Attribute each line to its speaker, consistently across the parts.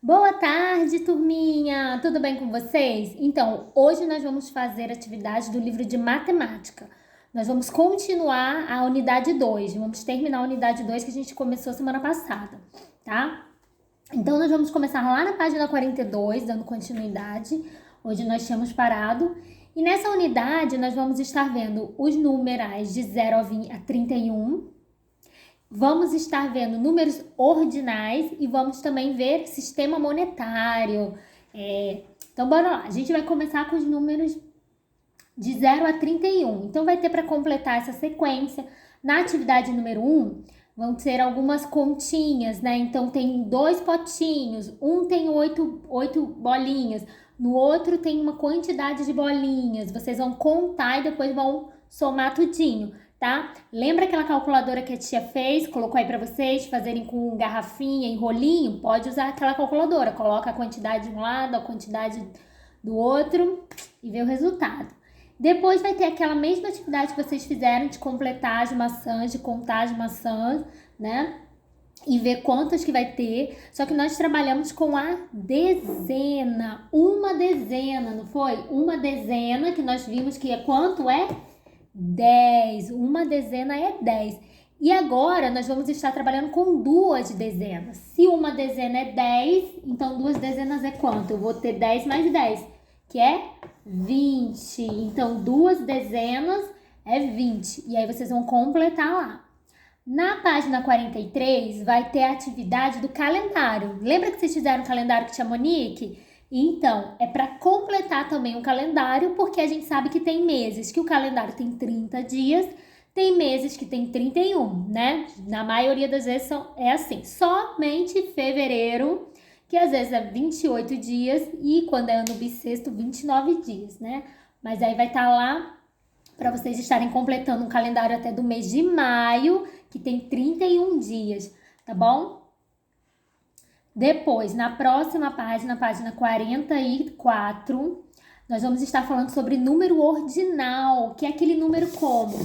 Speaker 1: Boa tarde, turminha! Tudo bem com vocês? Então, hoje nós vamos fazer atividade do livro de matemática. Nós vamos continuar a unidade 2. Vamos terminar a unidade 2 que a gente começou semana passada, tá? Então, nós vamos começar lá na página 42, dando continuidade, onde nós tínhamos parado. E nessa unidade, nós vamos estar vendo os numerais de 0 a 31. Vamos estar vendo números ordinais e vamos também ver sistema monetário. Então, bora lá. A gente vai começar com os números de 0 a 31. Então, vai ter para completar essa sequência. Na atividade número 1, vão ter algumas continhas, né? Então, tem 2 potinhos. Um tem 8 bolinhas. No outro tem uma quantidade de bolinhas. Vocês vão contar e depois vão somar tudinho. Tá? Lembra aquela calculadora que a tia fez? Colocou aí para vocês fazerem com garrafinha e rolinho? Pode usar aquela calculadora. Coloca a quantidade de um lado, a quantidade do outro e vê o resultado. Depois vai ter aquela mesma atividade que vocês fizeram de completar as maçãs, de contar as maçãs, né? E ver quantas que vai ter. Só que nós trabalhamos com a dezena. Uma dezena, não foi? Uma dezena que nós vimos que é quanto é? 10. Uma dezena é 10. E agora nós vamos estar trabalhando com duas dezenas. Se uma dezena é 10, então duas dezenas é quanto? Eu vou ter 10 mais 10, que é 20. Então duas dezenas é 20. E aí vocês vão completar lá. Na página 43 vai ter a atividade do calendário. Lembra que vocês fizeram o calendário que tinha Monique? Então, é para completar também o calendário, porque a gente sabe que tem meses que o calendário tem 30 dias, tem meses que tem 31, né? Na maioria das vezes é assim. Somente fevereiro, que às vezes é 28 dias, e quando é ano bissexto, 29 dias, né? Mas aí vai estar lá para vocês estarem completando um calendário até do mês de maio, que tem 31 dias, tá bom? Depois, na próxima página, página 44, nós vamos estar falando sobre número ordinal, que é aquele número como?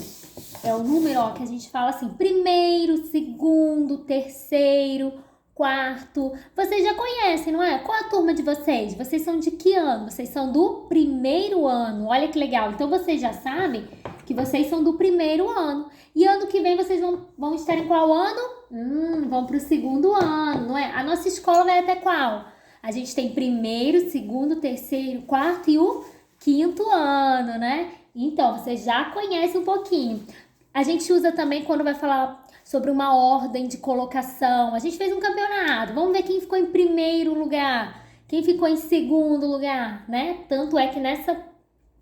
Speaker 1: É o número, ó, que a gente fala assim, primeiro, segundo, terceiro, quarto. Vocês já conhecem, não é? Qual a turma de vocês? Vocês são de que ano? Vocês são do primeiro ano. Olha que legal. Então, vocês já sabem que vocês são do primeiro ano. E ano que vem vocês vão estar em qual ano? Vão para o segundo ano, não é? A nossa escola vai até qual? A gente tem primeiro, segundo, terceiro, quarto e o quinto ano, né? Então, vocês já conhecem um pouquinho. A gente usa também quando vai falar sobre uma ordem de colocação. A gente fez um campeonato. Vamos ver quem ficou em primeiro lugar, quem ficou em segundo lugar, né? Tanto é que nessa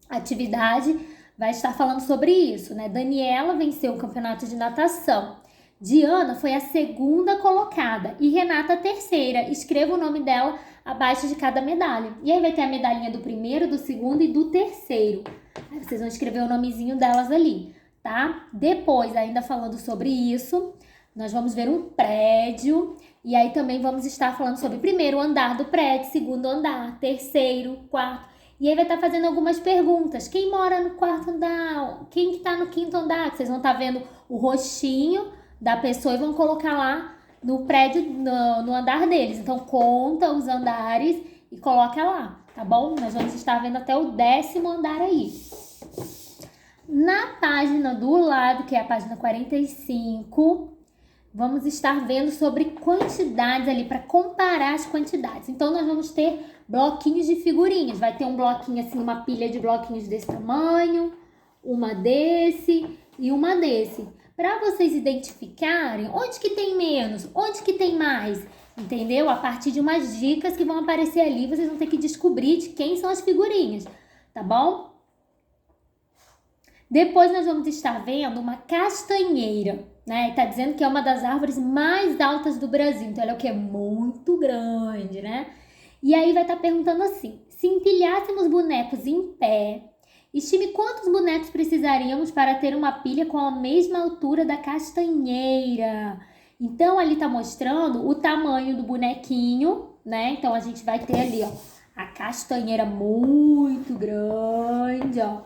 Speaker 1: atividade vai estar falando sobre isso, né? Daniela venceu o campeonato de natação. Diana foi a segunda colocada e Renata a terceira. Escreva o nome dela abaixo de cada medalha. E aí vai ter a medalhinha do primeiro, do segundo e do terceiro. Aí vocês vão escrever o nomezinho delas ali, tá? Depois, ainda falando sobre isso, nós vamos ver um prédio. E aí também vamos estar falando sobre primeiro andar do prédio, segundo andar, terceiro, quarto. E aí vai estar fazendo algumas perguntas. Quem mora no quarto andar? Quem que tá no quinto andar? Vocês vão estar vendo o rostinho da pessoa e vão colocar lá no prédio, no andar deles. Então, conta os andares e coloca lá, tá bom? Nós vamos estar vendo até o 10º andar aí. Na página do lado, que é a página 45, vamos estar vendo sobre quantidades ali, para comparar as quantidades. Então, nós vamos ter bloquinhos de figurinhas. Vai ter um bloquinho assim, uma pilha de bloquinhos desse tamanho, uma desse e uma desse. Para vocês identificarem onde que tem menos, onde que tem mais, entendeu? A partir de umas dicas que vão aparecer ali, vocês vão ter que descobrir de quem são as figurinhas, tá bom? Depois nós vamos estar vendo uma castanheira, né? Tá dizendo que é uma das árvores mais altas do Brasil, então ela é o que? Muito grande, né? E aí vai estar perguntando assim, se empilhássemos bonecos em pé, estime quantos bonecos precisaríamos para ter uma pilha com a mesma altura da castanheira. Então, ali tá mostrando o tamanho do bonequinho, né? Então, a gente vai ter ali, ó, a castanheira muito grande, ó.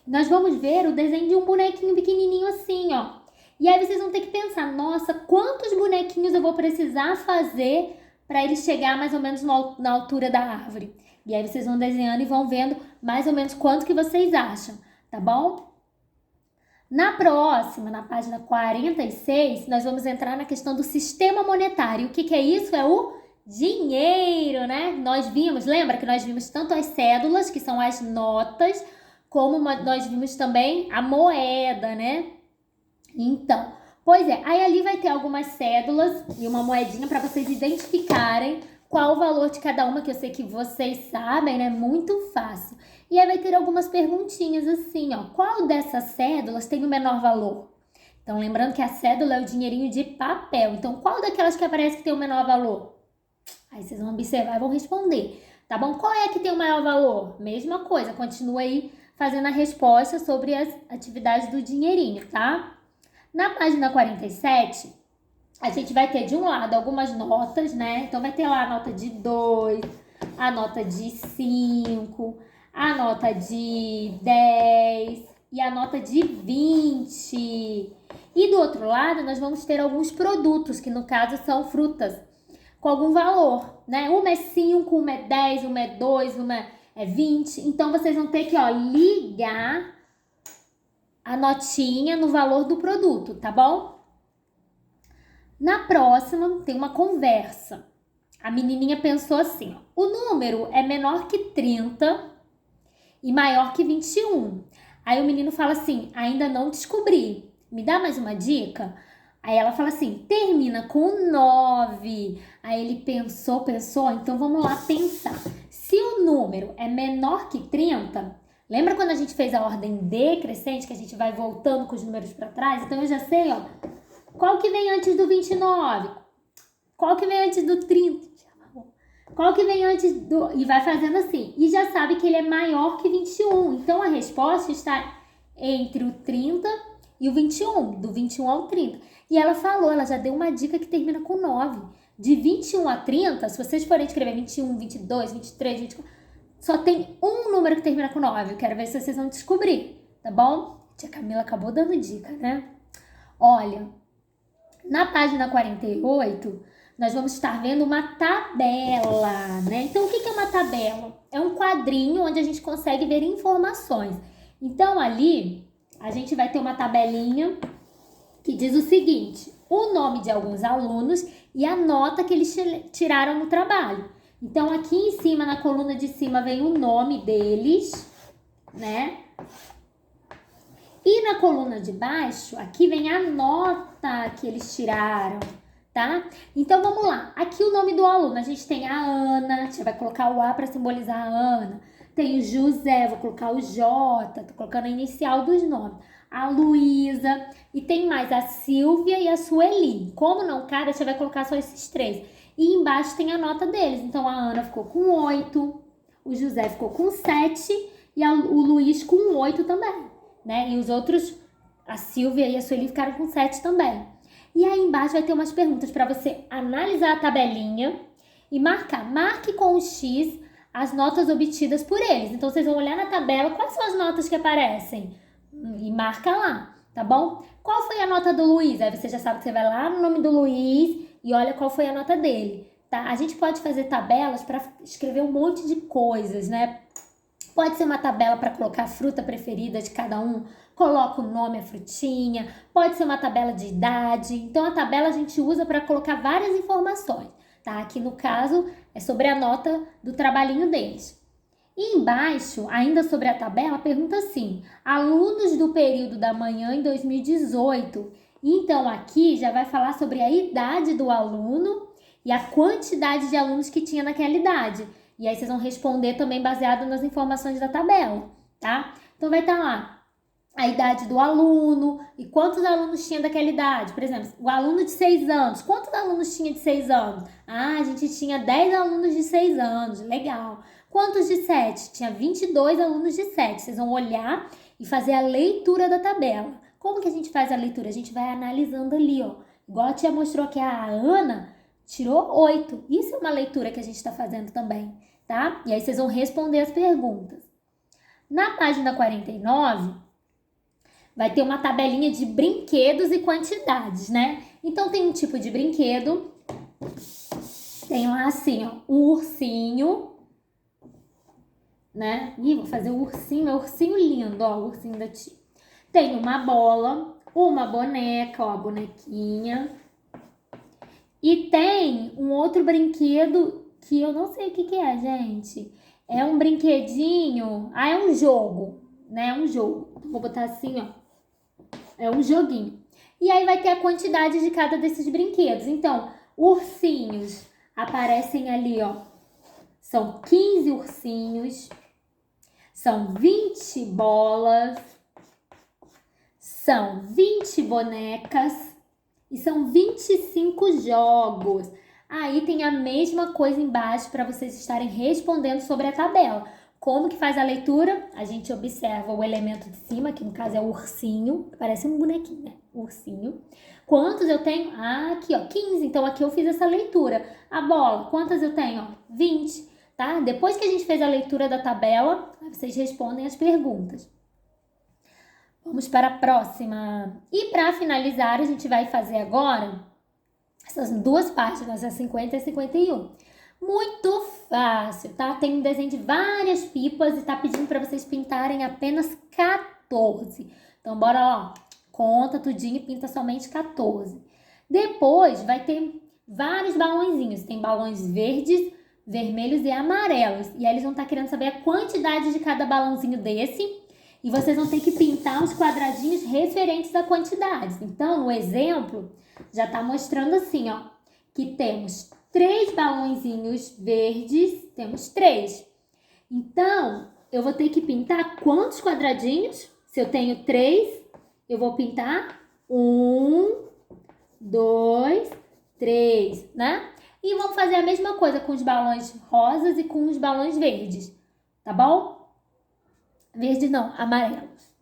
Speaker 1: Nós vamos ver o desenho de um bonequinho pequenininho assim, ó. E aí vocês vão ter que pensar, nossa, quantos bonequinhos eu vou precisar fazer para ele chegar mais ou menos na altura da árvore. E aí vocês vão desenhando e vão vendo mais ou menos quanto que vocês acham, tá bom? Na próxima, na página 46, nós vamos entrar na questão do sistema monetário. O que é isso? É o dinheiro, né? Nós vimos, lembra que nós vimos tanto as cédulas, que são as notas, como nós vimos também a moeda, né? Então, pois é, aí ali vai ter algumas cédulas e uma moedinha para vocês identificarem qual o valor de cada uma, que eu sei que vocês sabem, né? Muito fácil. E aí vai ter algumas perguntinhas assim, ó. Qual dessas cédulas tem o menor valor? Então, lembrando que a cédula é o dinheirinho de papel. Então, qual daquelas que aparece que tem o menor valor? Aí vocês vão observar e vão responder, tá bom? Qual é que tem o maior valor? Mesma coisa, continua aí fazendo a resposta sobre as atividades do dinheirinho, tá? Na página 47, a gente vai ter de um lado algumas notas, né? Então, vai ter lá a nota de 2, a nota de 5, a nota de 10 e a nota de 20. E do outro lado, nós vamos ter alguns produtos, que no caso são frutas, com algum valor, né? Uma é 5, uma é 10, uma é 2, uma é 20. Então, vocês vão ter que, ó, ligar a notinha no valor do produto, tá bom? Na próxima, tem uma conversa. A menininha pensou assim, ó, o número é menor que 30 e maior que 21. Aí o menino fala assim, ainda não descobri. Me dá mais uma dica? Aí ela fala assim, termina com 9. Aí ele pensou, então vamos lá pensar. Se o número é menor que 30, lembra quando a gente fez a ordem decrescente, que a gente vai voltando com os números para trás? Então eu já sei, ó, qual que vem antes do 29? Qual que vem antes do 30? Qual que vem antes do... E vai fazendo assim. E já sabe que ele é maior que 21. Então, a resposta está entre o 30 e o 21. Do 21 ao 30. E ela falou, ela já deu uma dica que termina com 9. De 21 a 30, se vocês forem escrever 21, 22, 23, 24... Só tem um número que termina com 9. Eu quero ver se vocês vão descobrir, tá bom? Tia Camila acabou dando dica, né? Olha, na página 48... nós vamos estar vendo uma tabela, né? Então, o que é uma tabela? É um quadrinho onde a gente consegue ver informações. Então, ali, a gente vai ter uma tabelinha que diz o seguinte, o nome de alguns alunos e a nota que eles tiraram no trabalho. Então, aqui em cima, na coluna de cima, vem o nome deles, né? E na coluna de baixo, aqui vem a nota que eles tiraram, tá? Então, vamos lá. Aqui o nome do aluno, a gente tem a Ana, a gente vai colocar o A para simbolizar a Ana. Tem o José, vou colocar o J, tô colocando a inicial dos nomes. A Luísa, e tem mais a Silvia e a Sueli. Como não cabe, a gente vai colocar só esses três. E embaixo tem a nota deles. Então, a Ana ficou com 8, o José ficou com 7 e o Luiz com 8 também, né? E os outros, a Silvia e a Sueli ficaram com 7 também. E aí embaixo vai ter umas perguntas para você analisar a tabelinha e marcar. Marque com o X as notas obtidas por eles. Então, vocês vão olhar na tabela quais são as notas que aparecem e marca lá, tá bom? Qual foi a nota do Luiz? Aí você já sabe que você vai lá no nome do Luiz e olha qual foi a nota dele, tá? A gente pode fazer tabelas para escrever um monte de coisas, né? Pode ser uma tabela para colocar a fruta preferida de cada um, coloca o nome, a frutinha, pode ser uma tabela de idade. Então, a tabela a gente usa para colocar várias informações, tá? Aqui no caso é sobre a nota do trabalhinho deles. E embaixo, ainda sobre a tabela, pergunta assim, alunos do período da manhã em 2018. Então, aqui já vai falar sobre a idade do aluno e a quantidade de alunos que tinha naquela idade. E aí vocês vão responder também baseado nas informações da tabela, tá? Então vai estar lá a idade do aluno e quantos alunos tinha daquela idade. Por exemplo, o aluno de 6 anos, quantos alunos tinha de 6 anos? Ah, a gente tinha 10 alunos de 6 anos, legal. Quantos de 7? Tinha 22 alunos de 7. Vocês vão olhar e fazer a leitura da tabela. Como que a gente faz a leitura? A gente vai analisando ali, ó. Igual a tia mostrou que a Ana tirou 8. Isso é uma leitura que a gente está fazendo também, tá? E aí vocês vão responder as perguntas. Na página 49, vai ter uma tabelinha de brinquedos e quantidades, né? Então, tem um tipo de brinquedo Tem lá assim, ó, um ursinho, né? Ih, vou fazer o ursinho, é um ursinho lindo, ó, o ursinho da tia. Tem uma bola, uma boneca, ó, a bonequinha. E tem um outro brinquedo que eu não sei o que é, gente. É um brinquedinho, é um jogo, né? É um jogo. Vou botar assim, ó. É um joguinho. E aí vai ter a quantidade de cada desses brinquedos. Então, ursinhos aparecem ali, ó. São 15 ursinhos. São 20 bolas. São 20 bonecas. E são 25 jogos. Aí tem a mesma coisa embaixo para vocês estarem respondendo sobre a tabela. Como que faz a leitura? A gente observa o elemento de cima, que no caso é o ursinho, que parece um bonequinho, né? Ursinho. Quantos eu tenho? Ah, aqui, ó, 15. Então aqui eu fiz essa leitura. A bola, quantas eu tenho? Ó, 20, tá? Depois que a gente fez a leitura da tabela, vocês respondem as perguntas. Vamos para a próxima. E para finalizar, a gente vai fazer agora essas duas páginas, a 50 e a 51. Muito fácil, tá? Tem um desenho de várias pipas e tá pedindo para vocês pintarem apenas 14. Então, bora lá, ó. Conta tudinho e pinta somente 14. Depois vai ter vários balãozinhos. Tem balões verdes, vermelhos e amarelos. E aí eles vão estar querendo saber a quantidade de cada balãozinho desse. E vocês vão ter que pintar os quadradinhos referentes a quantidades. Então, no exemplo, já tá mostrando assim, ó, que temos 3 balãozinhos verdes, temos 3. Então, eu vou ter que pintar quantos quadradinhos? Se eu tenho 3, eu vou pintar 1, 2, 3, né? E vamos fazer a mesma coisa com os balões rosas e com os balões verdes, tá bom? Verde não, amarelos.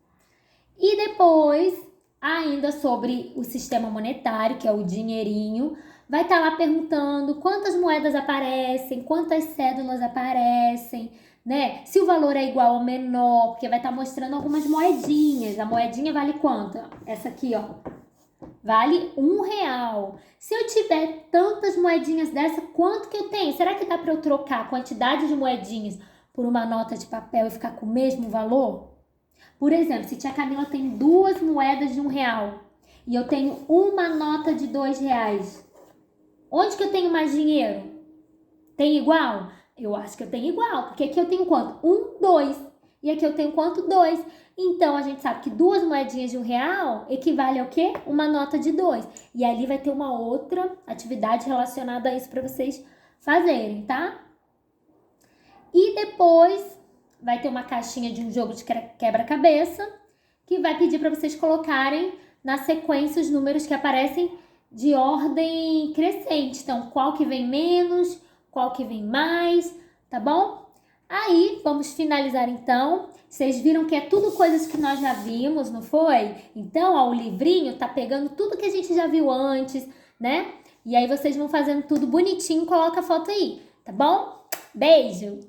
Speaker 1: E depois, ainda sobre o sistema monetário, que é o dinheirinho, vai estar lá perguntando quantas moedas aparecem, quantas cédulas aparecem, né? Se o valor é igual ou menor, porque vai estar mostrando algumas moedinhas. A moedinha vale quanto? Essa aqui, ó. Vale R$1. Se eu tiver tantas moedinhas dessa, quanto que eu tenho? Será que dá para eu trocar a quantidade de moedinhas por uma nota de papel e ficar com o mesmo valor? Por exemplo, se tia Camila tem 2 moedas de R$1 e eu tenho uma nota de R$2, onde que eu tenho mais dinheiro? Tem igual? Eu acho que eu tenho igual, porque aqui eu tenho quanto? 1, 2. E aqui eu tenho quanto? 2. Então, a gente sabe que 2 moedinhas de R$1 equivale ao quê? Uma nota de 2. E ali vai ter uma outra atividade relacionada a isso para vocês fazerem, tá? E depois vai ter uma caixinha de um jogo de quebra-cabeça que vai pedir para vocês colocarem na sequência os números que aparecem de ordem crescente. Então, qual que vem menos, qual que vem mais, tá bom? Aí, vamos finalizar então. Vocês viram que é tudo coisas que nós já vimos, não foi? Então, ó, o livrinho tá pegando tudo que a gente já viu antes, né? E aí vocês vão fazendo tudo bonitinho, coloca a foto aí, tá bom? Beijo!